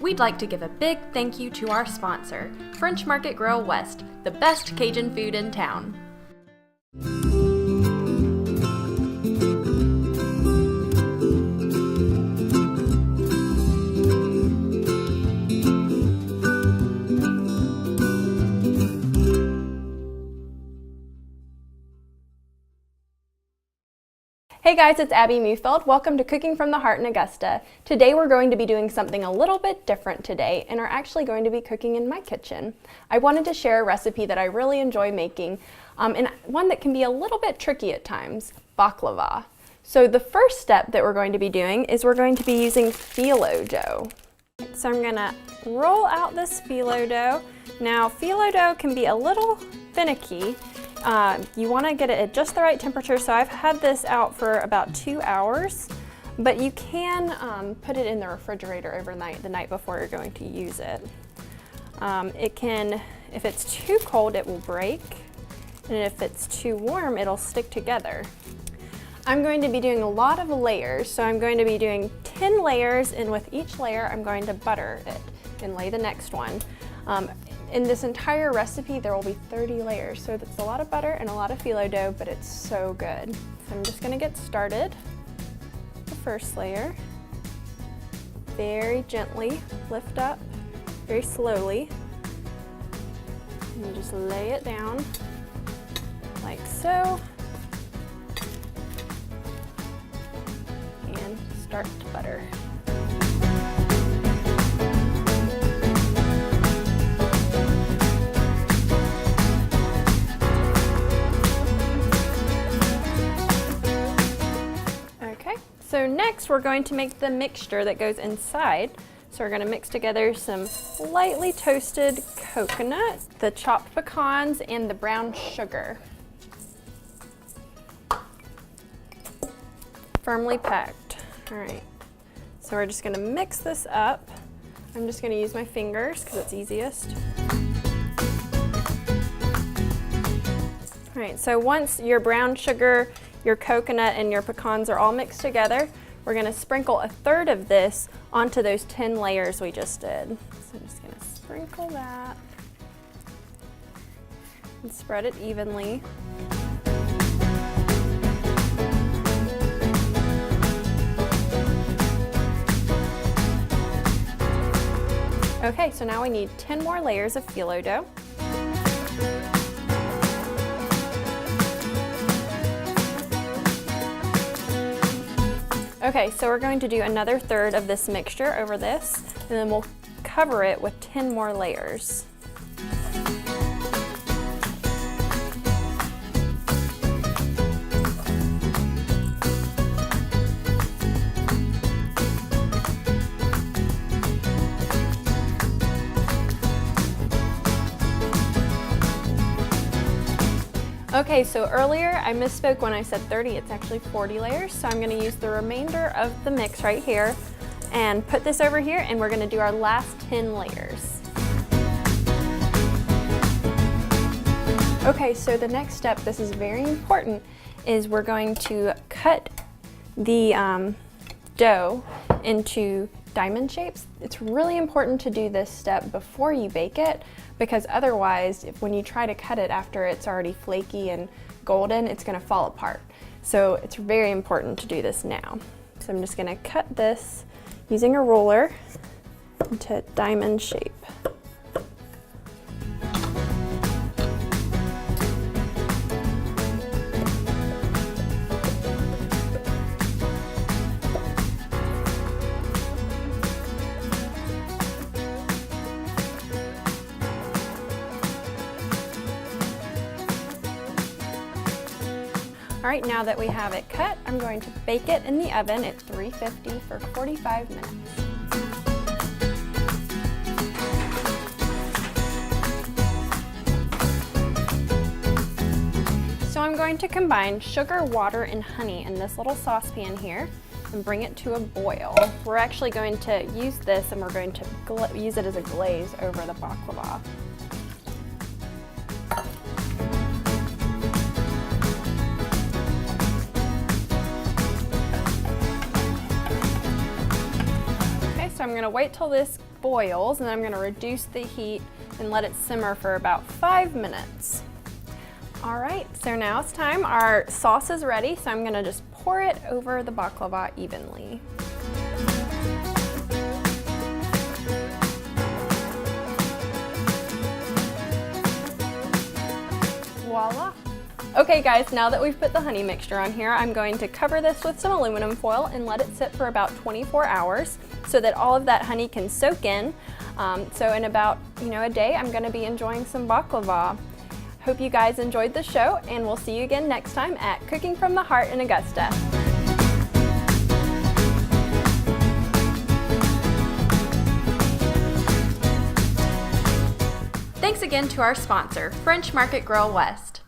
We'd like to give a big thank you to our sponsor, French Market Grill West, the best Cajun food in town. Hey guys, it's Abby Mufeld. Welcome to Cooking from the Heart in Augusta. Today we're going to be doing something a little bit different today and are actually going to be cooking in my kitchen. I wanted to share a recipe that I really enjoy making and one that can be a little bit tricky at times, baklava. So the first step that we're going to be doing is we're going to be using phyllo dough. So I'm going to roll out this phyllo dough. Now phyllo dough can be a little finicky. You want to get it at just the right temperature, so I've had this out for about 2 hours, but you can put it in the refrigerator overnight, the night before you're going to use it. If it's too cold, it will break, and if it's too warm, it'll stick together. I'm going to be doing a lot of layers, so I'm going to be doing 10 layers, and with each layer, I'm going to butter it and lay the next one. In this entire recipe, there will be 30 layers, so that's a lot of butter and a lot of phyllo dough, but it's so good. So I'm just gonna get started. The first layer, very gently lift up, very slowly, and you just lay it down like so, and start to butter. So next we're going to make the mixture that goes inside. So we're going to mix together some lightly toasted coconut, the chopped pecans, and the brown sugar. Firmly packed. All right, so we're just going to mix this up. I'm just going to use my fingers because it's easiest. All right, so once your brown sugar, your coconut, and your pecans are all mixed together, we're going to sprinkle a third of this onto those 10 layers we just did. So I'm just going to sprinkle that and spread it evenly. Okay, so now we need 10 more layers of phyllo dough. Okay, so we're going to do another third of this mixture over this, and then we'll cover it with 10 more layers. Okay, so earlier I misspoke when I said 30, it's actually 40 layers. So I'm gonna use the remainder of the mix right here and put this over here, and we're gonna do our last 10 layers. Okay, so the next step, this is very important, is we're going to cut the dough into diamond shapes. It's really important to do this step before you bake it, because otherwise, when you try to cut it after it's already flaky and golden, it's gonna fall apart. So it's very important to do this now. So I'm just gonna cut this using a ruler into a diamond shape. All right, now that we have it cut, I'm going to bake it in the oven at 350 for 45 minutes. So I'm going to combine sugar, water, and honey in this little saucepan here and bring it to a boil. We're actually going to use this, and we're going to use it as a glaze over the baklava. I'm gonna wait till this boils, and then I'm gonna reduce the heat and let it simmer for about 5 minutes. All right, so now it's time. Our sauce is ready, so I'm gonna just pour it over the baklava evenly. Voila. Okay guys, now that we've put the honey mixture on here, I'm going to cover this with some aluminum foil and let it sit for about 24 hours so that all of that honey can soak in. So in about, a day, I'm gonna be enjoying some baklava. Hope you guys enjoyed the show, and we'll see you again next time at Cooking from the Heart in Augusta. Thanks again to our sponsor, French Market Grill West.